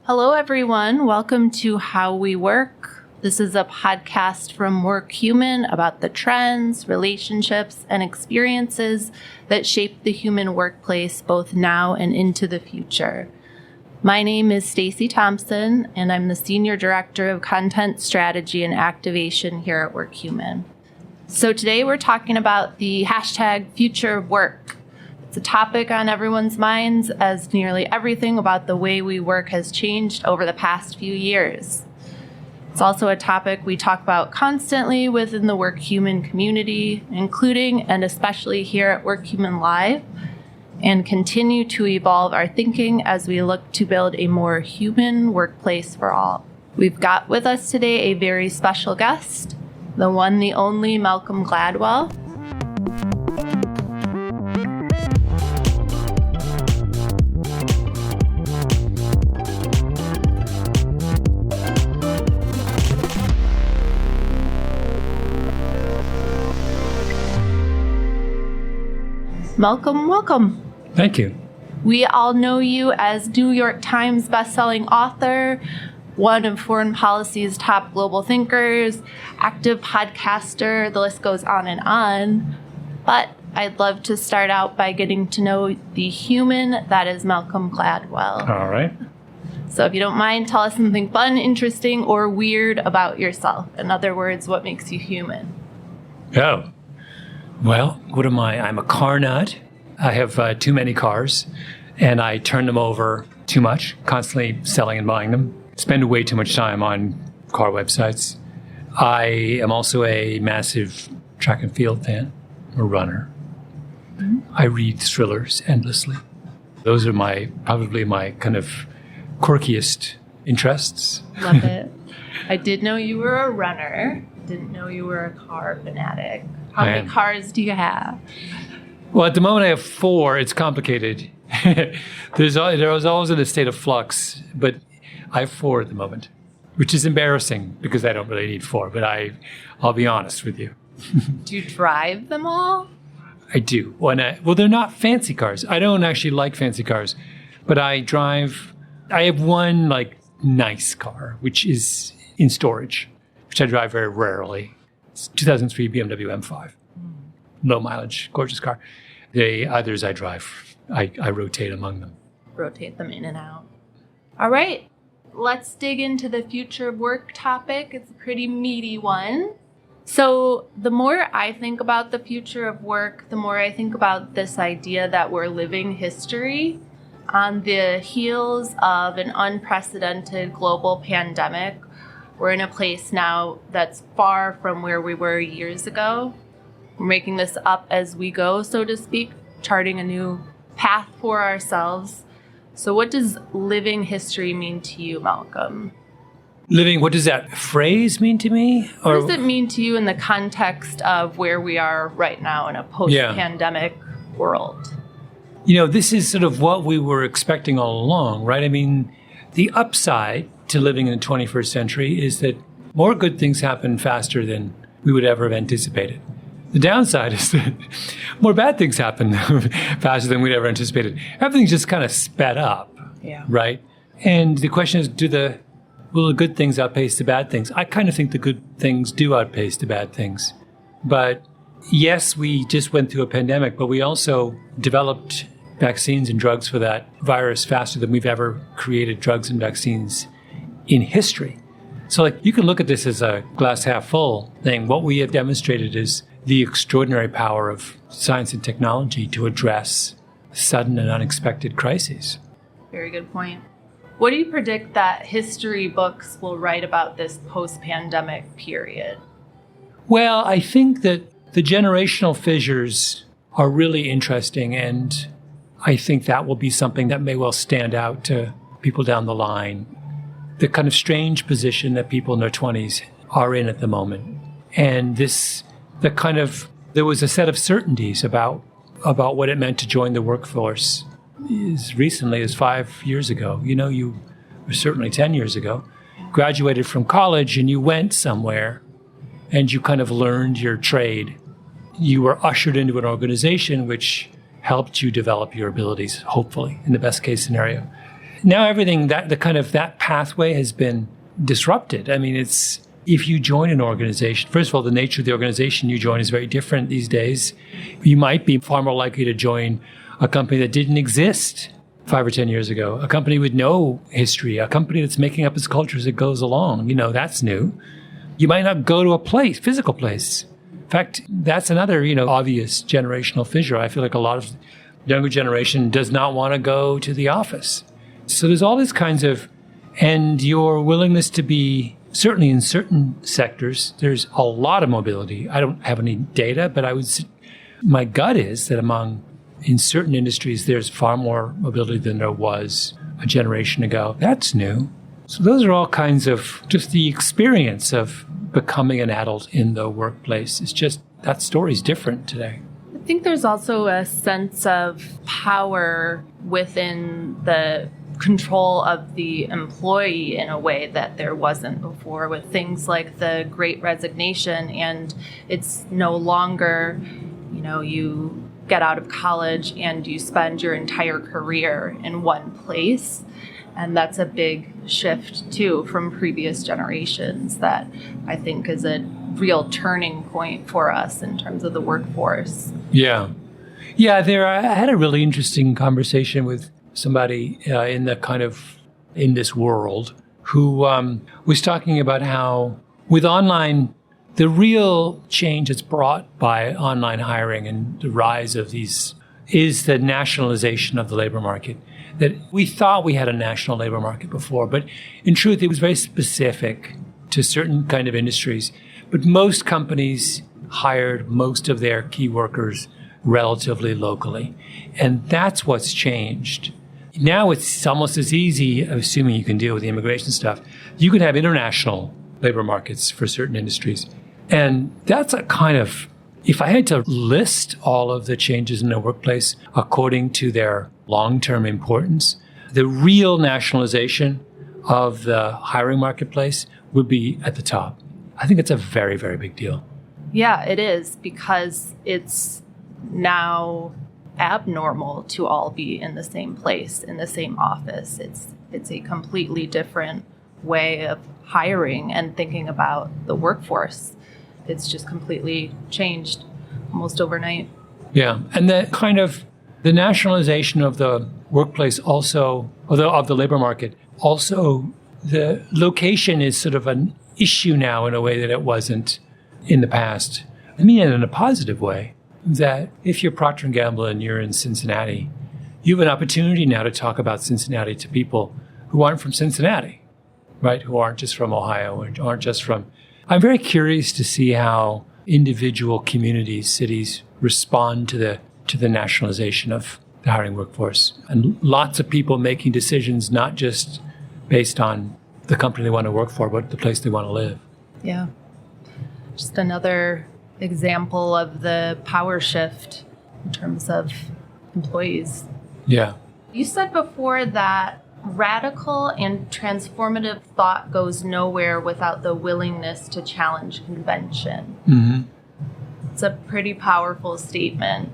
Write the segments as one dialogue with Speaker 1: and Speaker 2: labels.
Speaker 1: Hello, everyone. Welcome to How We Work. This is a podcast from Workhuman about the trends, relationships, and experiences that shape the human workplace both now and into the future. My name is Stacy Thompson, and I'm the Senior Director of Content Strategy and Activation here at Workhuman. So today we're talking about the hashtag future of work. It's a topic on everyone's minds as nearly everything about the way we work has changed over the past few years. It's also a topic we talk about constantly within the Workhuman community, including and especially here at Workhuman Live, and continue to evolve our thinking as we look to build a more human workplace for all. We've got with us today a very special guest, the one, the only Malcolm Gladwell. Malcolm, welcome.
Speaker 2: Thank you.
Speaker 1: We all know you as New York Times bestselling author, one of foreign policy's top global thinkers, active podcaster, the list goes on and on. But I'd love to start out by getting to know the human that is Malcolm Gladwell.
Speaker 2: All right.
Speaker 1: So if you don't mind, tell us something fun, interesting, or weird about yourself. In other words, what makes you human?
Speaker 2: Oh. Well, what am I? I'm a car nut. I have too many cars, and I turn them over too much, constantly selling and buying them. Spend way too much time on car websites. I am also a massive track and field fan, a runner. Mm-hmm. I read thrillers endlessly. Those are probably my kind of quirkiest interests.
Speaker 1: Love it. I did know you were a runner. Didn't know you were a car fanatic. How many cars do you have?
Speaker 2: Well, at the moment I have 4. It's complicated. There's always in a state of flux, but I have 4 at the moment, which is embarrassing because I don't really need 4, but I'll be honest with you.
Speaker 1: Do you drive them all?
Speaker 2: I do. Well, they're not fancy cars. I don't actually like fancy cars, but I have one nice car, which is in storage, which I drive very rarely. It's 2003 BMW M5. Low mileage, gorgeous car. The others I drive, I rotate among them.
Speaker 1: Rotate them in and out. All right, let's dig into the future of work topic. It's a pretty meaty one. So the more I think about the future of work, the more I think about this idea that we're living history on the heels of an unprecedented global pandemic. We're in a place now that's far from where we were years ago. We're making this up as we go, so to speak, charting a new path for ourselves. So what does living history mean to you, Malcolm?
Speaker 2: What does that phrase mean to me?
Speaker 1: What does it mean to you in the context of where we are right now in a post-pandemic world?
Speaker 2: This is sort of what we were expecting all along, right? I mean, the upside to living in the 21st century is that more good things happen faster than we would ever have anticipated. The downside is that more bad things happen faster than we'd ever anticipated. Everything's just kind of sped up, right? And the question is, will the good things outpace the bad things? I kind of think the good things do outpace the bad things. But yes, we just went through a pandemic, but we also developed vaccines and drugs for that virus faster than we've ever created drugs and vaccines in history. So you can look at this as a glass half full thing. What we have demonstrated is the extraordinary power of science and technology to address sudden and unexpected crises.
Speaker 1: Very good point. What do you predict that history books will write about this post-pandemic period?
Speaker 2: Well, I think that the generational fissures are really interesting, and I think that will be something that may well stand out to people down the line. The kind of strange position that people in their 20s are in at the moment. And there was a set of certainties about what it meant to join the workforce as recently as 5 years ago. You were certainly 10 years ago, graduated from college and you went somewhere and you kind of learned your trade. You were ushered into an organization which helped you develop your abilities, hopefully, in the best case scenario. now everything that pathway has been disrupted. I mean, if you join an organization, first of all, the nature of the organization you join is very different these days. You might be far more likely to join a company that didn't exist 5 or 10 years ago, a company with no history, a company that's making up its culture as it goes along. That's new. You might not go to a physical place. In fact, that's another, obvious generational fissure. I feel like a lot of younger generation does not want to go to the office. So there's all these kinds of, and your willingness to be, certainly in certain sectors, there's a lot of mobility. I don't have any data, but my gut is that in certain industries, there's far more mobility than there was a generation ago. That's new. So those are all kinds of just the experience of becoming an adult in the workplace. It's just that story's different today.
Speaker 1: I think there's also a sense of power within the control of the employee in a way that there wasn't before, with things like the Great Resignation. And it's no longer, you get out of college and you spend your entire career in one place. And that's a big shift, too, from previous generations that I think is a real turning point for us in terms of the workforce.
Speaker 2: Yeah. Yeah, I had a really interesting conversation with somebody in this world who was talking about how with online, the real change that's brought by online hiring and the rise of these is the nationalization of the labor market. That we thought we had a national labor market before, but in truth, it was very specific to certain kind of industries. But most companies hired most of their key workers relatively locally. And that's what's changed. Now it's almost as easy, assuming you can deal with the immigration stuff, you can have international labor markets for certain industries. And that's a kind of, if I had to list all of the changes in the workplace according to their long-term importance, the real nationalization of the hiring marketplace would be at the top. I think it's a very, very big deal.
Speaker 1: Yeah, it is, because it's now abnormal to all be in the same place, in the same office. It's a completely different way of hiring and thinking about the workforce. It's just completely changed almost overnight.
Speaker 2: Yeah, and the nationalization of the workplace also, of the labor market, also the location is sort of an issue now in a way that it wasn't in the past. I mean, in a positive way, that if you're Procter & Gamble and you're in Cincinnati, you have an opportunity now to talk about Cincinnati to people who aren't from Cincinnati, right? Who aren't just from Ohio or aren't just from... I'm very curious to see how individual communities, cities respond to the nationalization of the hiring workforce. And lots of people making decisions not just based on the company they want to work for, but the place they want to live.
Speaker 1: Yeah. Just another example of the power shift in terms of employees.
Speaker 2: Yeah.
Speaker 1: You said before that radical and transformative thought goes nowhere without the willingness to challenge convention.
Speaker 2: Mm-hmm.
Speaker 1: It's a pretty powerful statement.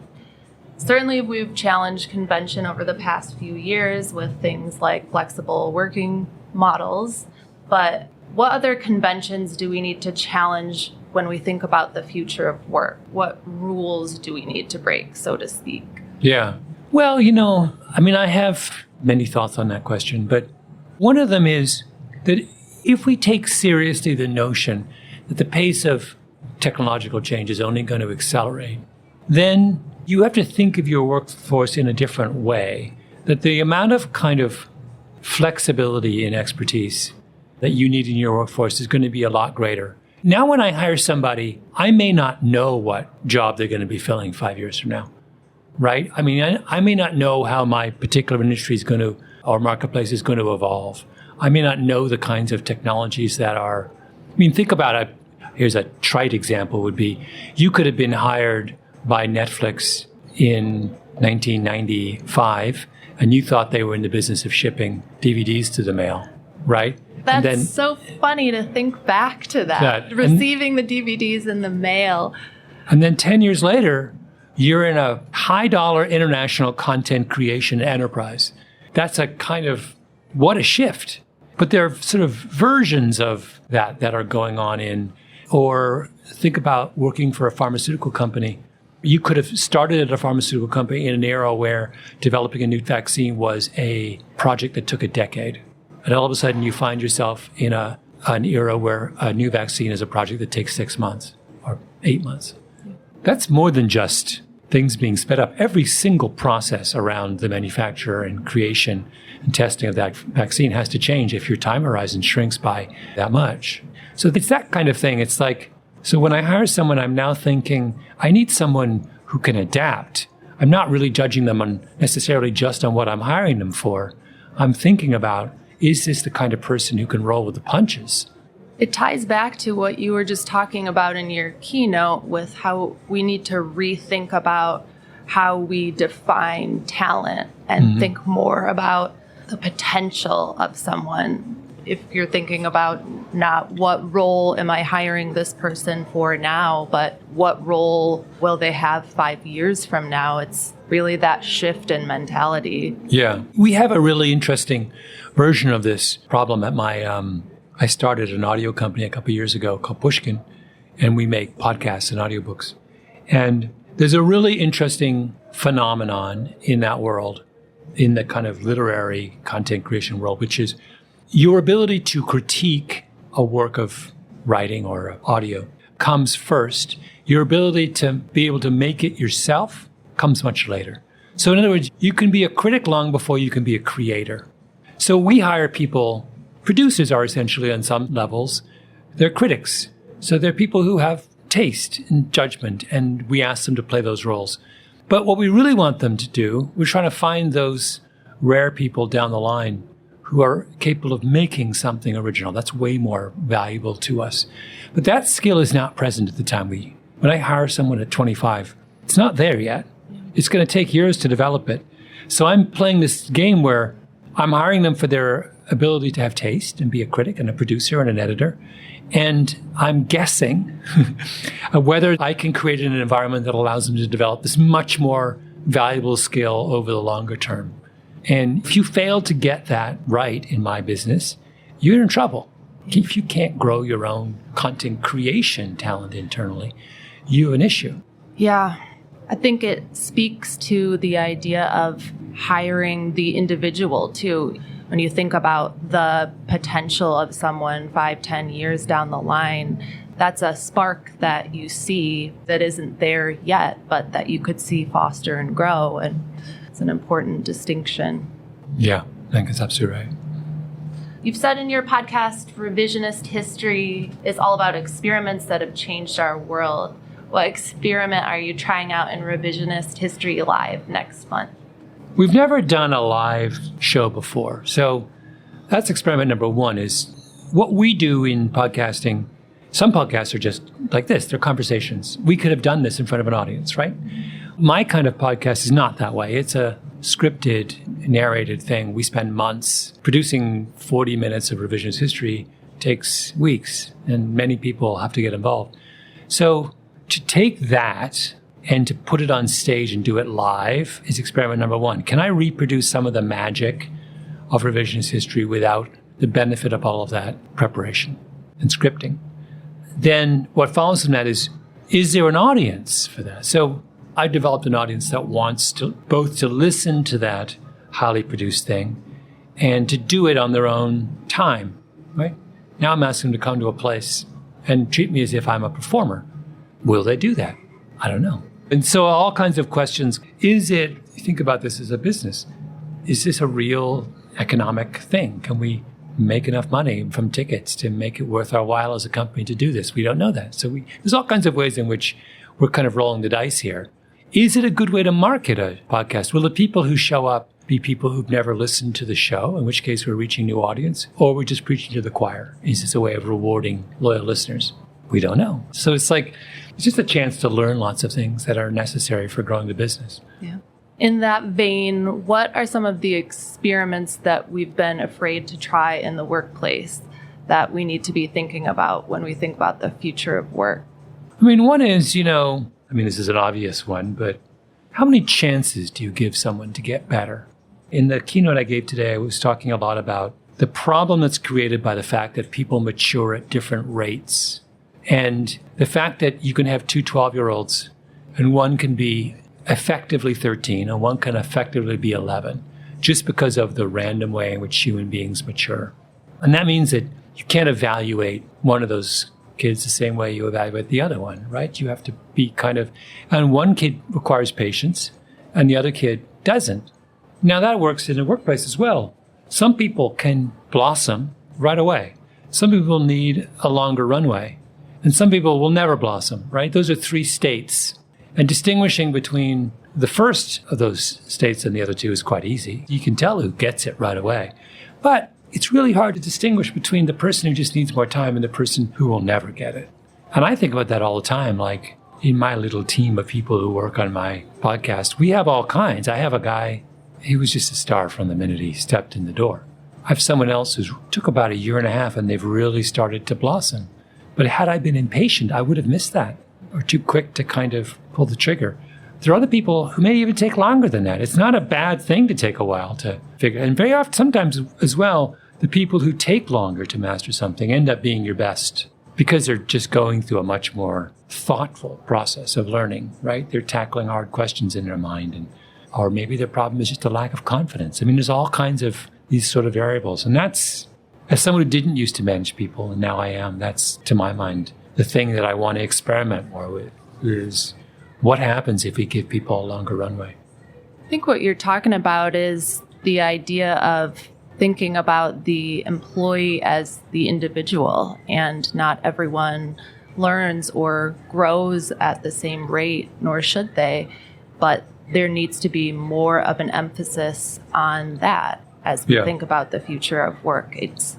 Speaker 1: Certainly, we've challenged convention over the past few years with things like flexible working models, but what other conventions do we need to challenge when we think about the future of work? What rules do we need to break, so to speak?
Speaker 2: Yeah. Well, I have many thoughts on that question, but one of them is that if we take seriously the notion that the pace of technological change is only going to accelerate, then you have to think of your workforce in a different way, that the amount of kind of flexibility and expertise that you need in your workforce is going to be a lot greater. Now, when I hire somebody, I may not know what job they're going to be filling 5 years from now, right? I mean, I may not know how my particular industry is going to, or marketplace is going to evolve. I may not know the kinds of technologies that are, think about it. Here's a trite example would be, you could have been hired by Netflix in 1995, and you thought they were in the business of shipping DVDs to the mail, right?
Speaker 1: That's so funny to think back to that receiving the DVDs in the mail.
Speaker 2: And then 10 years later, you're in a high-dollar international content creation enterprise. That's a kind of what a shift. But there are sort of versions of that are going on or think about working for a pharmaceutical company. You could have started at a pharmaceutical company in an era where developing a new vaccine was a project that took a decade. And all of a sudden you find yourself in an era where a new vaccine is a project that takes 6 months or 8 months. That's more than just things being sped up. Every single process around the manufacture and creation and testing of that vaccine has to change if your time horizon shrinks by that much. So it's that kind of thing. It's like, so when I hire someone, I'm now thinking, I need someone who can adapt. I'm not really judging them on necessarily just on what I'm hiring them for. I'm thinking about, is this the kind of person who can roll with the punches?
Speaker 1: It ties back to what you were just talking about in your keynote with how we need to rethink about how we define talent and think more about the potential of someone. If you're thinking about not what role am I hiring this person for now, but what role will they have 5 years from now? It's really that shift in mentality.
Speaker 2: Yeah. We have a really interesting version of this problem at I started an audio company a couple of years ago called Pushkin, and we make podcasts and audiobooks. And there's a really interesting phenomenon in that world, in the kind of literary content creation world, which is your ability to critique a work of writing or audio comes first. Your ability to be able to make it yourself comes much later. So in other words, you can be a critic long before you can be a creator. So we hire people, producers are essentially on some levels, they're critics. So they're people who have taste and judgment, and we ask them to play those roles. But what we really want them to do, we're trying to find those rare people down the line who are capable of making something original. That's way more valuable to us. But that skill is not present at the time when I hire someone at 25, it's not there yet. It's going to take years to develop it. So I'm playing this game where I'm hiring them for their ability to have taste and be a critic and a producer and an editor. And I'm guessing whether I can create an environment that allows them to develop this much more valuable skill over the longer term. And if you fail to get that right in my business, you're in trouble. If you can't grow your own content creation talent internally, you have an issue.
Speaker 1: Yeah. I think it speaks to the idea of hiring the individual too. When you think about the potential of someone 5-10 years down the line, that's a spark that you see that isn't there yet, but that you could see foster and grow. And it's an important distinction.
Speaker 2: Yeah, I think that's absolutely right.
Speaker 1: You've said in your podcast, revisionist history is all about experiments that have changed our world. What experiment are you trying out in Revisionist History Live next month?
Speaker 2: We've never done a live show before. So that's experiment number one is what we do in podcasting. Some podcasts are just like this. They're conversations. We could have done this in front of an audience, right? My kind of podcast is not that way. It's a scripted, narrated thing. We spend months producing 40 minutes of revisionist history. Takes weeks, and many people have to get involved. So to take that and to put it on stage and do it live is experiment number one. Can I reproduce some of the magic of revisionist history without the benefit of all of that preparation and scripting? Then what follows from that is there an audience for that? So I developed an audience that wants to both to listen to that highly produced thing and to do it on their own time, right? Now I'm asking them to come to a place and treat me as if I'm a performer. Will they do that? I don't know. And so all kinds of questions. Think about this as a business. Is this a real economic thing? Can we make enough money from tickets to make it worth our while as a company to do this? We don't know that. So there's all kinds of ways in which we're kind of rolling the dice here. Is it a good way to market a podcast? Will the people who show up be people who've never listened to the show, in which case we're reaching new audience, or we're just preaching to the choir? Is this a way of rewarding loyal listeners? We don't know. So it's just a chance to learn lots of things that are necessary for growing the business.
Speaker 1: Yeah. In that vein, what are some of the experiments that we've been afraid to try in the workplace that we need to be thinking about when we think about the future of work?
Speaker 2: One is, this is an obvious one, but how many chances do you give someone to get better? In the keynote I gave today, I was talking a lot about the problem that's created by the fact that people mature at different rates. And the fact that you can have two 12-year-olds and one can be effectively 13 and one can effectively be 11, just because of the random way in which human beings mature. And that means that you can't evaluate one of those kids the same way you evaluate the other one, right? You have to be and one kid requires patience and the other kid doesn't. Now that works in the workplace as well. Some people can blossom right away. Some people need a longer runway. And some people will never blossom, right? Those are three states. And distinguishing between the first of those states and the other two is quite easy. You can tell who gets it right away. But it's really hard to distinguish between the person who just needs more time and the person who will never get it. And I think about that all the time. Like in my little team of people who work on my podcast, we have all kinds. I have a guy, he was just a star from the minute he stepped in the door. I have someone else who took about 1.5 years and they've really started to blossom. But had I been impatient, I would have missed that, or too quick to kind of pull the trigger. There are other people who may even take longer than that. It's not a bad thing to take a while to figure. And very often, sometimes as well, the people who take longer to master something end up being your best because they're just going through a much more thoughtful process of learning, right? They're tackling hard questions in their mind, or maybe their problem is just a lack of confidence. I mean, there's all kinds of these sort of variables. And that's, as someone who didn't used to manage people, and now I am, that's, to my mind, the thing that I want to experiment more with is what happens if we give people a longer runway.
Speaker 1: I think what you're talking about is the idea of thinking about the employee as the individual, and not everyone learns or grows at the same rate, nor should they, but there needs to be more of an emphasis on that as we think about the future of work.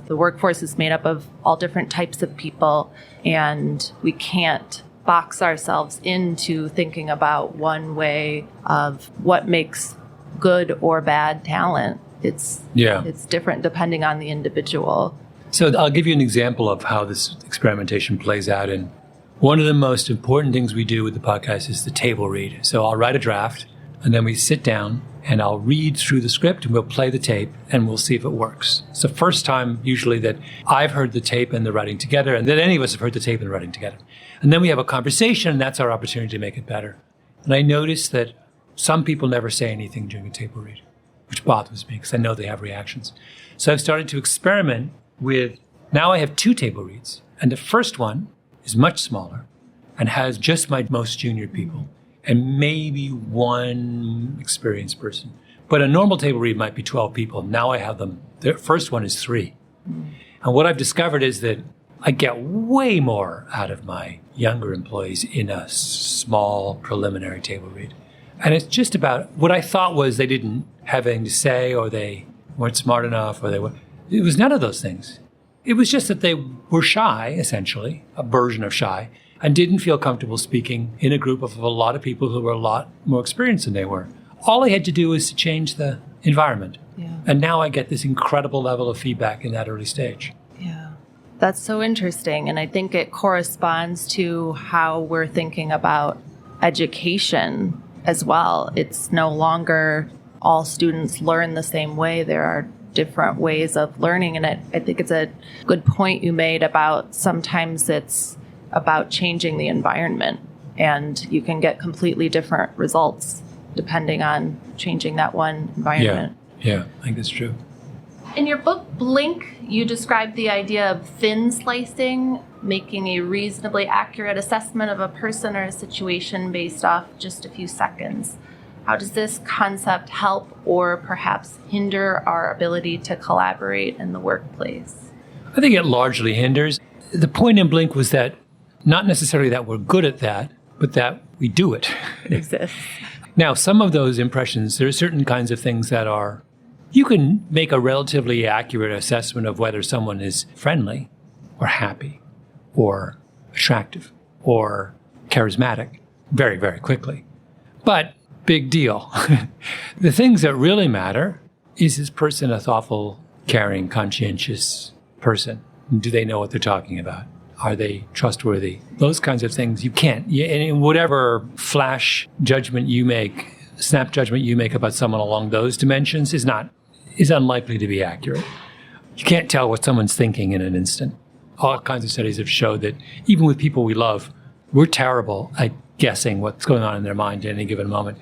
Speaker 1: The workforce is made up of all different types of people, and we can't box ourselves into thinking about one way of what makes good or bad talent. It's different depending on the individual.
Speaker 2: So I'll give you an example of how this experimentation plays out. And one of the most important things we do with the podcast is the table read. So I'll write a draft, and then we sit down and I'll read through the script and we'll play the tape and we'll see if it works. It's the first time usually that I've heard the tape and the writing together, and that any of us have heard the tape and the writing together. And then we have a conversation, and that's our opportunity to make it better. And I noticed that some people never say anything during a table read, which bothers me because I know they have reactions. So I've started to experiment with, now I have 2 table reads. And the first one is much smaller and has just my most junior people and maybe 1 experienced person. But a normal table read might be 12 people. Now I have them. The first one is 3. And what I've discovered is that I get way more out of my younger employees in a small preliminary table read. And it's just about what I thought was they didn't have anything to say, or they weren't smart enough, or it was none of those things. It was just that they were shy, essentially, a version of shy, and didn't feel comfortable speaking in a group of a lot of people who were a lot more experienced than they were. All I had to do was to change the environment. Yeah. And now I get this incredible level of feedback in that early stage.
Speaker 1: Yeah. That's so interesting. And I think it corresponds to how we're thinking about education as well. It's no longer all students learn the same way. There are different ways of learning. And I think it's a good point you made about sometimes it's about changing the environment, and you can get completely different results depending on changing that one environment.
Speaker 2: Yeah, I think that's true.
Speaker 1: In your book, Blink, you described the idea of thin slicing, making a reasonably accurate assessment of a person or a situation based off just a few seconds. How does this concept help or perhaps hinder our ability to collaborate in the workplace?
Speaker 2: I think it largely hinders. The point in Blink was that not necessarily that we're good at that, but that we do it.
Speaker 1: It exists.
Speaker 2: Now, some of those impressions, there are certain kinds of things that are, you can make a relatively accurate assessment of whether someone is friendly or happy or attractive or charismatic very, very quickly. But big deal. The things that really matter, is this person a thoughtful, caring, conscientious person? Do they know what they're talking about? Are they trustworthy? Those kinds of things you can't. And in whatever flash judgment you make, snap judgment you make about someone along those dimensions is unlikely to be accurate. You can't tell what someone's thinking in an instant. All kinds of studies have showed that even with people we love, we're terrible at guessing what's going on in their mind at any given moment.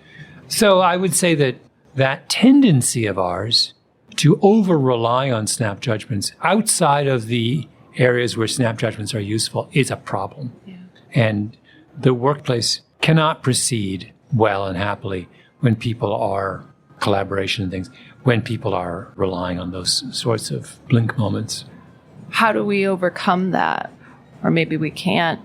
Speaker 2: So I would say that tendency of ours to over-rely on snap judgments outside of the areas where snap judgments are useful is a problem. Yeah. And the workplace cannot proceed well and happily when people are collaboration and things, when people are relying on those sorts of blink moments.
Speaker 1: How do we overcome that? Or maybe we can't.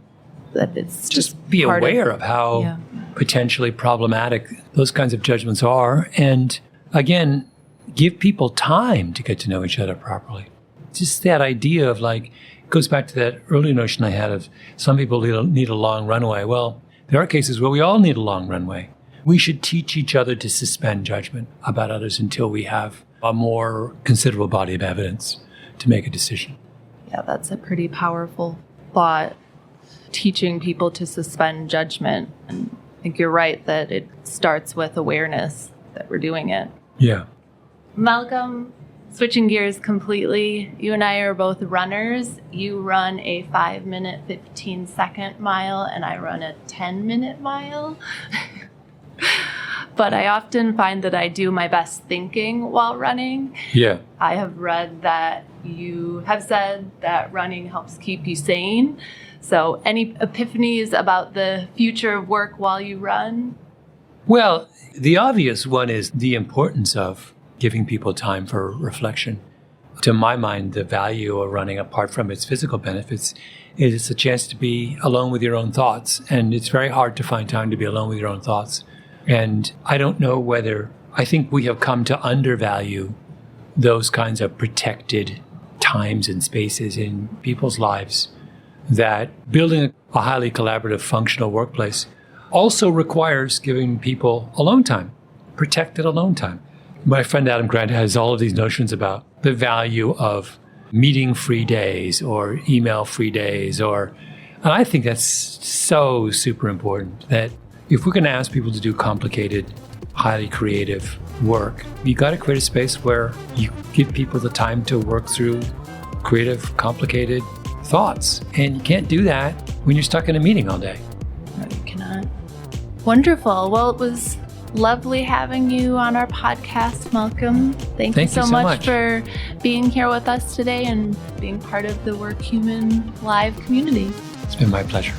Speaker 1: That it's
Speaker 2: just be aware of how potentially problematic those kinds of judgments are. And again, give people time to get to know each other properly. Just that idea of it goes back to that earlier notion I had of some people need a long runway. Well, there are cases where we all need a long runway. We should teach each other to suspend judgment about others until we have a more considerable body of evidence to make a decision.
Speaker 1: Yeah, that's a pretty powerful thought, teaching people to suspend judgment. And I think you're right that it starts with awareness that we're doing it.
Speaker 2: Yeah.
Speaker 1: Malcolm, switching gears completely, you and I are both runners. You run a 5-minute, 15-second mile, and I run a 10-minute mile. But I often find that I do my best thinking while running.
Speaker 2: Yeah.
Speaker 1: I have read that you have said that running helps keep you sane. So any epiphanies about the future of work while you run?
Speaker 2: Well, the obvious one is the importance of giving people time for reflection. To my mind, the value of running, apart from its physical benefits, is it's a chance to be alone with your own thoughts. And it's very hard to find time to be alone with your own thoughts. And I don't know I think we have come to undervalue those kinds of protected times and spaces in people's lives, that building a highly collaborative, functional workplace also requires giving people alone time, protected alone time. My friend Adam Grant has all of these notions about the value of meeting-free days or email-free days, and I think that's so super important that if we're going to ask people to do complicated, highly creative work, you got to create a space where you give people the time to work through creative, complicated thoughts. And you can't do that when you're stuck in a meeting all day.
Speaker 1: No, you cannot. Wonderful. Well, it was lovely having you on our podcast, Malcolm. Thank you so much for being here with us today and being part of the Workhuman Live community.
Speaker 2: It's been my pleasure.